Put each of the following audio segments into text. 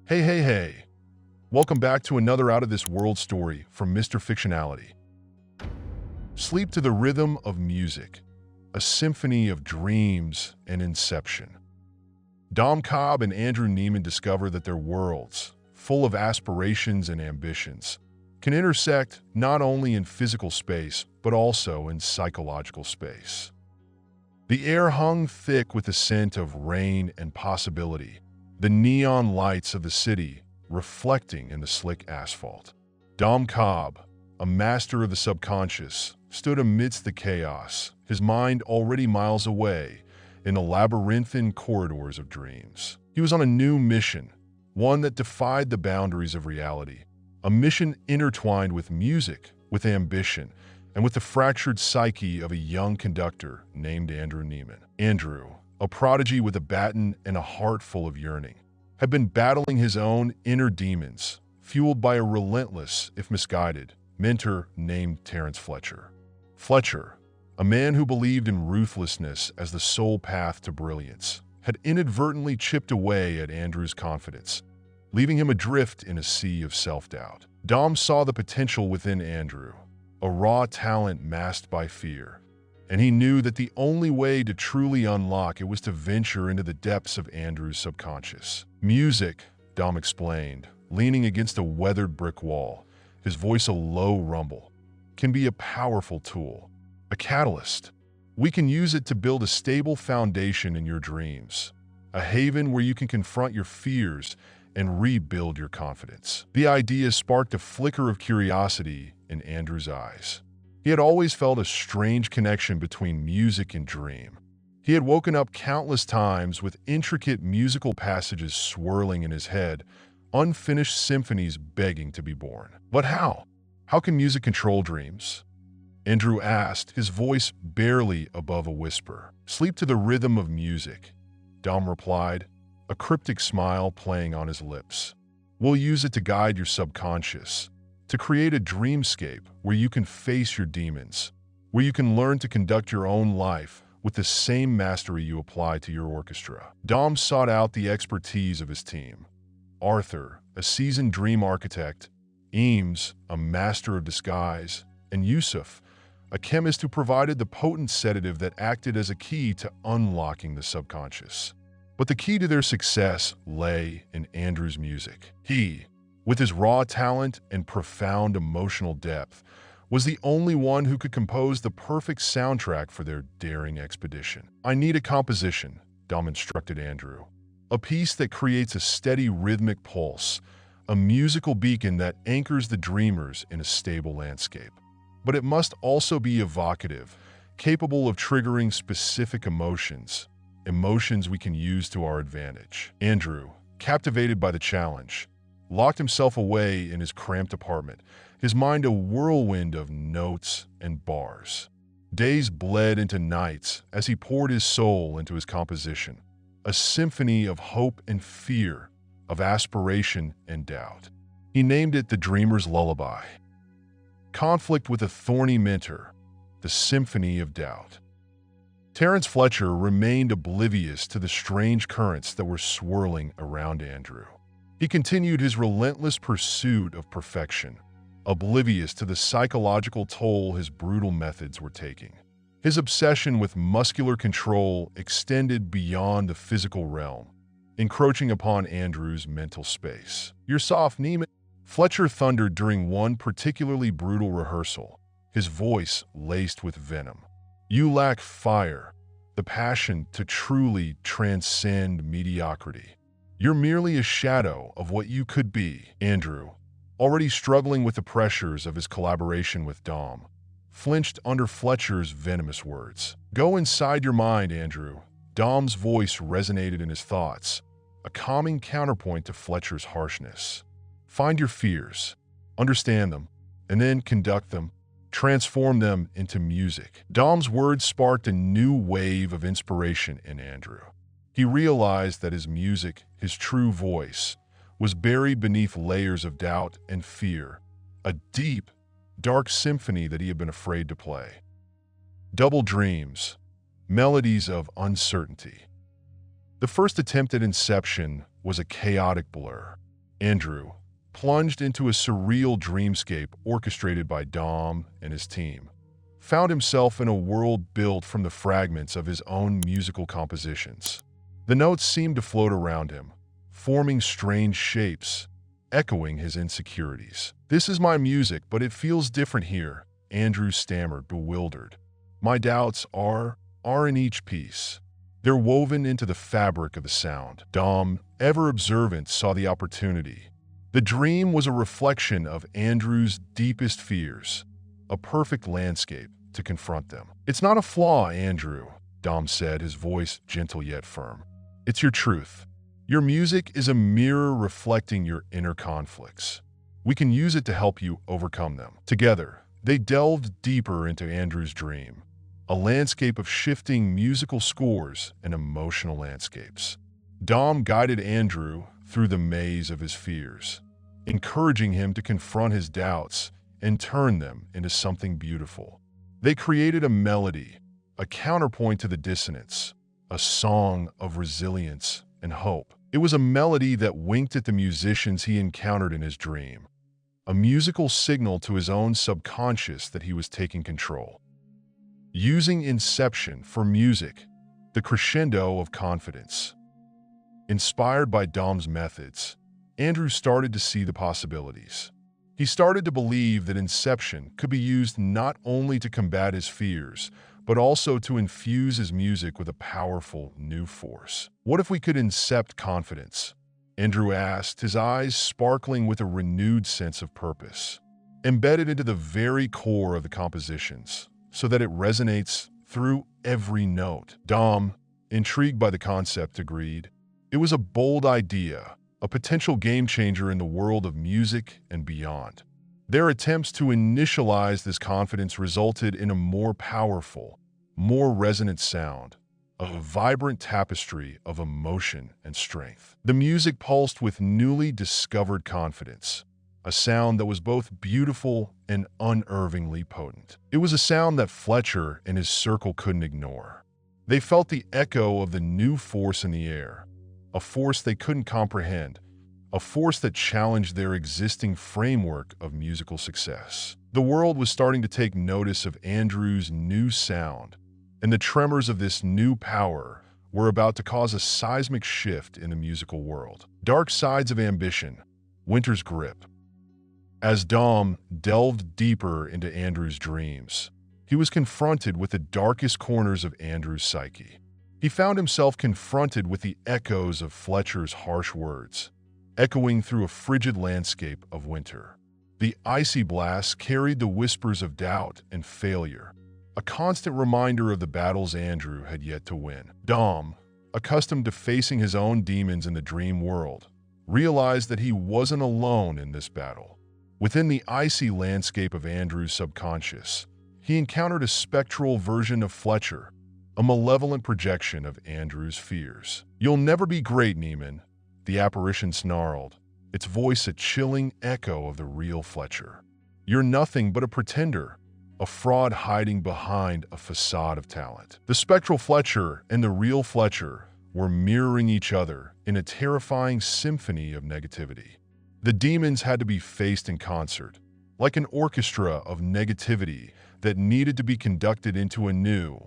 Hey, hey, hey. Welcome back to another out of this world story from Mr. Fictionality. Sleep to the rhythm of music, a symphony of dreams and Inception. Cobb and Andrew Neiman discover that their worlds, full of aspirations and ambitions, can intersect not only in physical space, but also in psychological space. The air hung thick with the scent of rain and possibility, the neon lights of the city reflecting in the slick asphalt. Cobb, a master of the subconscious, stood amidst the chaos, his mind already miles away in the labyrinthine corridors of dreams. He was on a new mission, one that defied the boundaries of reality, a mission intertwined with music, with ambition, and with the fractured psyche of a young conductor named Andrew Neiman. Andrew, a prodigy with a baton and a heart full of yearning, had been battling his own inner demons, fueled by a relentless, if misguided, mentor named Terrence Fletcher. Fletcher, a man who believed in ruthlessness as the sole path to brilliance, had inadvertently chipped away at Andrew's confidence, leaving him adrift in a sea of self-doubt. Dom saw the potential within Andrew, a raw talent masked by fear, and he knew that the only way to truly unlock it was to venture into the depths of Andrew's subconscious. Music, Dom explained, leaning against a weathered brick wall, his voice a low rumble, can be a powerful tool, a catalyst. We can use it to build a stable foundation in your dreams, a haven where you can confront your fears and rebuild your confidence. The idea sparked a flicker of curiosity in Andrew's eyes. He had always felt a strange connection between music and dream. He had woken up countless times with intricate musical passages swirling in his head, unfinished symphonies begging to be born. But how? How can music control dreams? Andrew asked, his voice barely above a whisper. Sleep to the rhythm of music, Dom replied, a cryptic smile playing on his lips. We'll use it to guide your subconscious, to create a dreamscape where you can face your demons, where you can learn to conduct your own life with the same mastery you apply to your orchestra. Dom sought out the expertise of his team. Arthur, a seasoned dream architect, Eames, a master of disguise, and Yusuf, a chemist who provided the potent sedative that acted as a key to unlocking the subconscious. But the key to their success lay in Andrew's music. He, with his raw talent and profound emotional depth, was the only one who could compose the perfect soundtrack for their daring expedition. I need a composition, Dom instructed Andrew. A piece that creates a steady rhythmic pulse, a musical beacon that anchors the dreamers in a stable landscape. But it must also be evocative, capable of triggering specific emotions we can use to our advantage. Andrew, captivated by the challenge, locked himself away in his cramped apartment, his mind a whirlwind of notes and bars. Days bled into nights as he poured his soul into his composition, a symphony of hope and fear, of aspiration and doubt. He named it the Dreamer's Lullaby. Conflict with a thorny mentor, the Symphony of Doubt. Terrence Fletcher remained oblivious to the strange currents that were swirling around Andrew. He continued his relentless pursuit of perfection, oblivious to the psychological toll his brutal methods were taking. His obsession with muscular control extended beyond the physical realm, encroaching upon Andrew's mental space. "You're soft, Neiman," Fletcher thundered during one particularly brutal rehearsal, his voice laced with venom. "You lack fire, the passion to truly transcend mediocrity. You're merely a shadow of what you could be." Andrew, already struggling with the pressures of his collaboration with Dom, flinched under Fletcher's venomous words. "Go inside your mind, Andrew." Dom's voice resonated in his thoughts, a calming counterpoint to Fletcher's harshness. "Find your fears, understand them, and then conduct them, transform them into music." Dom's words sparked a new wave of inspiration in Andrew. He realized that his music, his true voice, was buried beneath layers of doubt and fear, a deep, dark symphony that he had been afraid to play. Double dreams, melodies of uncertainty. The first attempt at Inception was a chaotic blur. Andrew, plunged into a surreal dreamscape orchestrated by Dom and his team, found himself in a world built from the fragments of his own musical compositions. The notes seemed to float around him, forming strange shapes, echoing his insecurities. "This is my music, but it feels different here," Andrew stammered, bewildered. "My doubts are in each piece. They're woven into the fabric of the sound." Dom, ever observant, saw the opportunity. The dream was a reflection of Andrew's deepest fears, a perfect landscape to confront them. "It's not a flaw, Andrew," Dom said, his voice gentle yet firm. "It's your truth. Your music is a mirror reflecting your inner conflicts. We can use it to help you overcome them." Together, they delved deeper into Andrew's dream, a landscape of shifting musical scores and emotional landscapes. Dom guided Andrew through the maze of his fears, encouraging him to confront his doubts and turn them into something beautiful. They created a melody, a counterpoint to the dissonance, a song of resilience and hope. It was a melody that winked at the musicians he encountered in his dream, a musical signal to his own subconscious that he was taking control. Using Inception for music, the crescendo of confidence. Inspired by Dom's methods, Andrew started to see the possibilities. He started to believe that Inception could be used not only to combat his fears, but also to infuse his music with a powerful new force. "What if we could incept confidence?" Andrew asked, his eyes sparkling with a renewed sense of purpose. "Embedded into the very core of the compositions, so that it resonates through every note." Dom, intrigued by the concept, agreed. It was a bold idea, a potential game-changer in the world of music and beyond. Their attempts to initialize this confidence resulted in a more powerful, more resonant sound, a vibrant tapestry of emotion and strength. The music pulsed with newly discovered confidence, a sound that was both beautiful and unervingly potent. It was a sound that Fletcher and his circle couldn't ignore. They felt the echo of the new force in the air, a force they couldn't comprehend, a force that challenged their existing framework of musical success. The world was starting to take notice of Andrew's new sound, and the tremors of this new power were about to cause a seismic shift in the musical world. Dark sides of ambition, Winter's grip. As Dom delved deeper into Andrew's dreams, he was confronted with the darkest corners of Andrew's psyche. He found himself confronted with the echoes of Fletcher's harsh words, echoing through a frigid landscape of winter. The icy blasts carried the whispers of doubt and failure, a constant reminder of the battles Andrew had yet to win. Dom, accustomed to facing his own demons in the dream world, realized that he wasn't alone in this battle. Within the icy landscape of Andrew's subconscious, he encountered a spectral version of Fletcher, a malevolent projection of Andrew's fears. "You'll never be great, Neiman," the apparition snarled, its voice a chilling echo of the real Fletcher. "You're nothing but a pretender, a fraud hiding behind a facade of talent." The spectral Fletcher and the real Fletcher were mirroring each other in a terrifying symphony of negativity. The demons had to be faced in concert, like an orchestra of negativity that needed to be conducted into a new,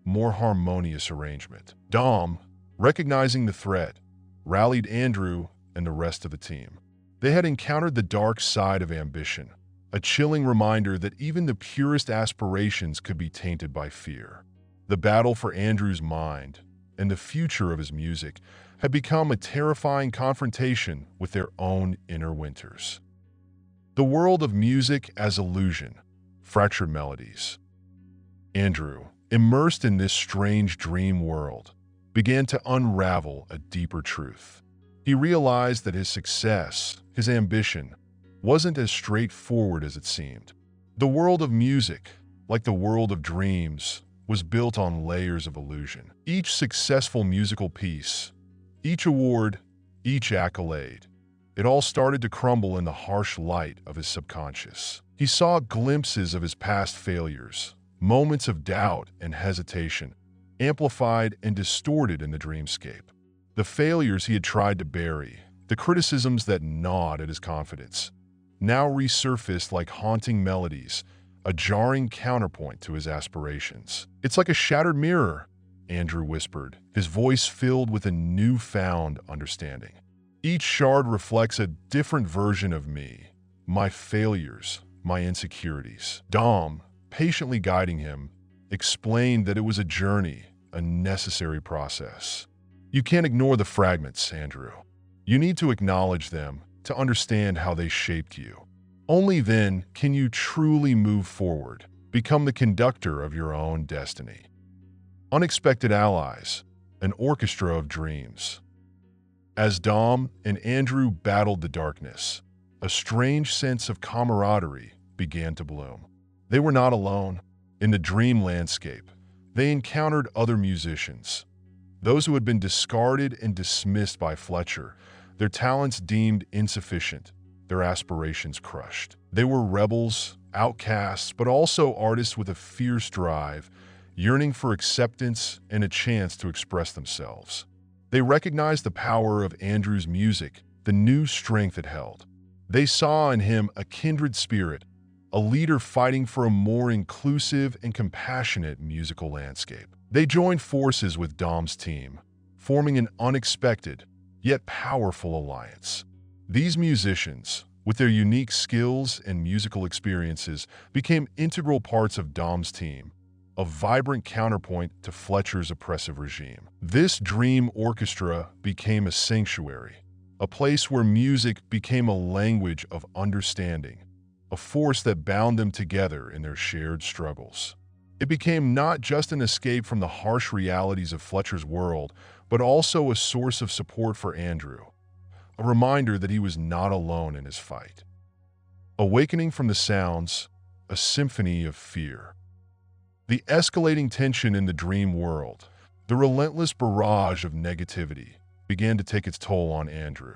more harmonious arrangement. Dom, recognizing the threat, rallied Andrew and the rest of the team. They had encountered the dark side of ambition, a chilling reminder that even the purest aspirations could be tainted by fear. The battle for Andrew's mind and the future of his music had become a terrifying confrontation with their own inner winters. The world of music as illusion, fractured melodies. Andrew, immersed in this strange dream world, began to unravel a deeper truth. He realized that his success, his ambition, wasn't as straightforward as it seemed. The world of music, like the world of dreams, was built on layers of illusion. Each successful musical piece, each award, each accolade, it all started to crumble in the harsh light of his subconscious. He saw glimpses of his past failures, moments of doubt and hesitation, amplified and distorted in the dreamscape. The failures he had tried to bury, The criticisms that gnawed at his confidence now resurfaced like haunting melodies, a jarring counterpoint to his aspirations. "It's like a shattered mirror," Andrew whispered, his voice filled with a newfound understanding. "Each shard reflects a different version of me, my failures, my insecurities." Dom, patiently guiding him, explained that it was a journey, a necessary process. "You can't ignore the fragments, Andrew. You need to acknowledge them to understand how they shaped you. Only then can you truly move forward, become the conductor of your own destiny." Unexpected allies, an orchestra of dreams. As Dom and Andrew battled the darkness, a strange sense of camaraderie began to bloom. They were not alone. In the dream landscape, they encountered other musicians, those who had been discarded and dismissed by Fletcher, their talents deemed insufficient, their aspirations crushed. They were rebels, outcasts, but also artists with a fierce drive, yearning for acceptance and a chance to express themselves. They recognized the power of Andrew's music, the new strength it held. They saw in him a kindred spirit, a leader fighting for a more inclusive and compassionate musical landscape. They joined forces with Dom's team, forming an unexpected, yet powerful alliance. These musicians, with their unique skills and musical experiences, became integral parts of Dom's team, a vibrant counterpoint to Fletcher's oppressive regime. This dream orchestra became a sanctuary, a place where music became a language of understanding, a force that bound them together in their shared struggles. It became not just an escape from the harsh realities of Fletcher's world, but also a source of support for Andrew, a reminder that he was not alone in his fight. Awakening from the sounds, a symphony of fear. The escalating tension in the dream world, the relentless barrage of negativity, began to take its toll on Andrew.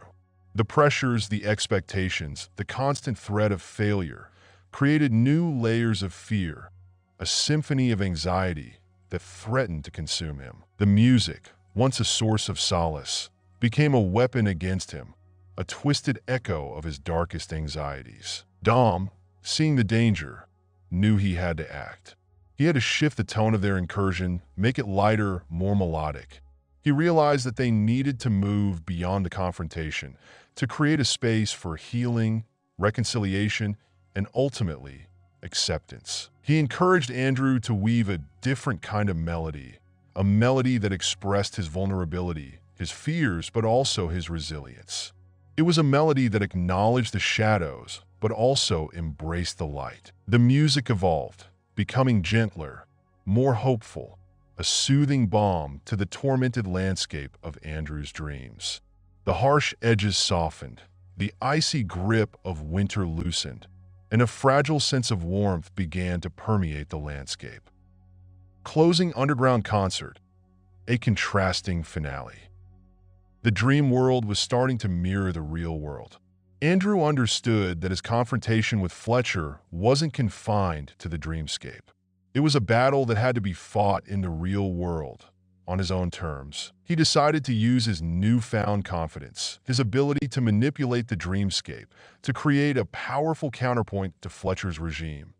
The pressures, the expectations, the constant threat of failure created new layers of fear, a symphony of anxiety that threatened to consume him. The music, once a source of solace, became a weapon against him, a twisted echo of his darkest anxieties. Dom, seeing the danger, knew he had to act. He had to shift the tone of their incursion, make it lighter, more melodic. He realized that they needed to move beyond the confrontation, to create a space for healing, reconciliation, and ultimately, acceptance. He encouraged Andrew to weave a different kind of melody, a melody that expressed his vulnerability, his fears, but also his resilience. It was a melody that acknowledged the shadows, but also embraced the light. The music evolved, becoming gentler, more hopeful, a soothing balm to the tormented landscape of Andrew's dreams. The harsh edges softened, the icy grip of winter loosened, and a fragile sense of warmth began to permeate the landscape. Closing underground concert, a contrasting finale. The dream world was starting to mirror the real world. Andrew understood that his confrontation with Fletcher wasn't confined to the dreamscape. It was a battle that had to be fought in the real world, on his own terms. He decided to use his newfound confidence, his ability to manipulate the dreamscape, to create a powerful counterpoint to Fletcher's regime,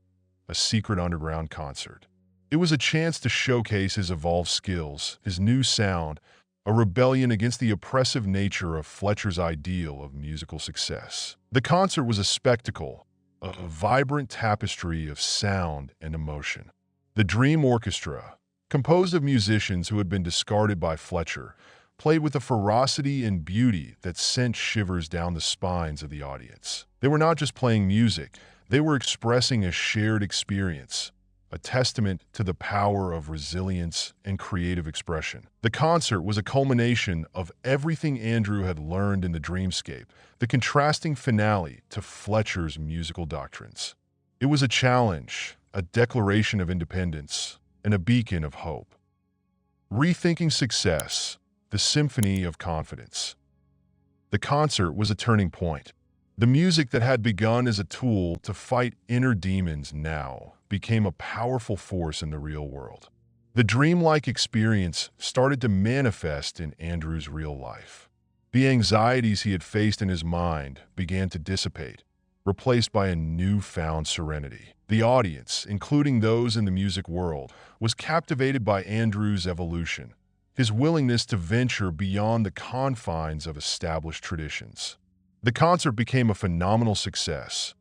a secret underground concert. It was a chance to showcase his evolved skills, his new sound, a rebellion against the oppressive nature of Fletcher's ideal of musical success. The concert was a spectacle, a vibrant tapestry of sound and emotion. The Dream Orchestra, composed of musicians who had been discarded by Fletcher, played with a ferocity and beauty that sent shivers down the spines of the audience. They were not just playing music, they were expressing a shared experience, a testament to the power of resilience and creative expression. The concert was a culmination of everything Andrew had learned in the dreamscape, the contrasting finale to Fletcher's musical doctrines. It was a challenge, a declaration of independence, and a beacon of hope. Rethinking success, the symphony of confidence. The concert was a turning point. The music that had begun as a tool to fight inner demons now became a powerful force in the real world. The dreamlike experience started to manifest in Andrew's real life. The anxieties he had faced in his mind began to dissipate, replaced by a newfound serenity. The audience, including those in the music world, was captivated by Andrew's evolution, his willingness to venture beyond the confines of established traditions. The concert became a phenomenal success,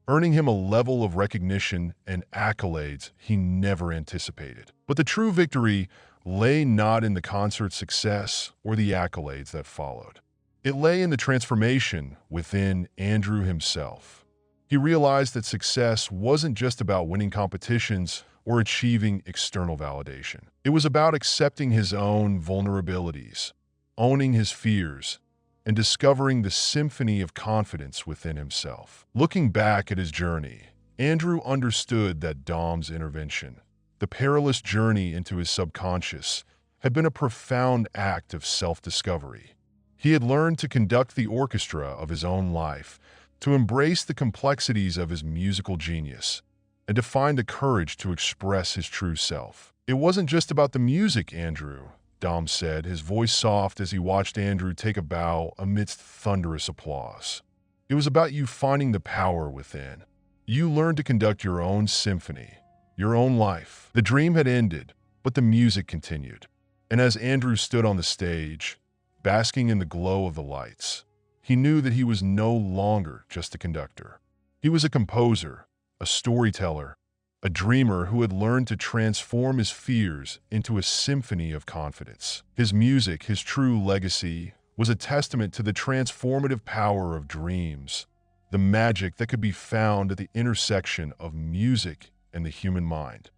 earning him a level of recognition and accolades he never anticipated. But the true victory lay not in the concert's success or the accolades that followed. It lay in the transformation within Andrew himself. He realized that success wasn't just about winning competitions or achieving external validation. It was about accepting his own vulnerabilities, owning his fears, and discovering the symphony of confidence within himself. Looking back at his journey, Andrew understood that Dom's intervention, the perilous journey into his subconscious, had been a profound act of self-discovery. He had learned to conduct the orchestra of his own life, to embrace the complexities of his musical genius, and to find the courage to express his true self. It wasn't just about the music, Andrew, Dom said, his voice soft as he watched Andrew take a bow amidst thunderous applause. It was about you finding the power within. You learned to conduct your own symphony, your own life. The dream had ended, but the music continued. And as Andrew stood on the stage, basking in the glow of the lights, he knew that he was no longer just a conductor. He was a composer, a storyteller, a dreamer who had learned to transform his fears into a symphony of confidence. His music, his true legacy, was a testament to the transformative power of dreams, the magic that could be found at the intersection of music and the human mind.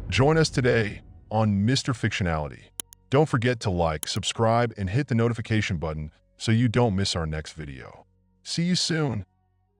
Join us today on Mr. Fictionality. Don't forget to like, subscribe, and hit the notification button so you don't miss our next video. See you soon.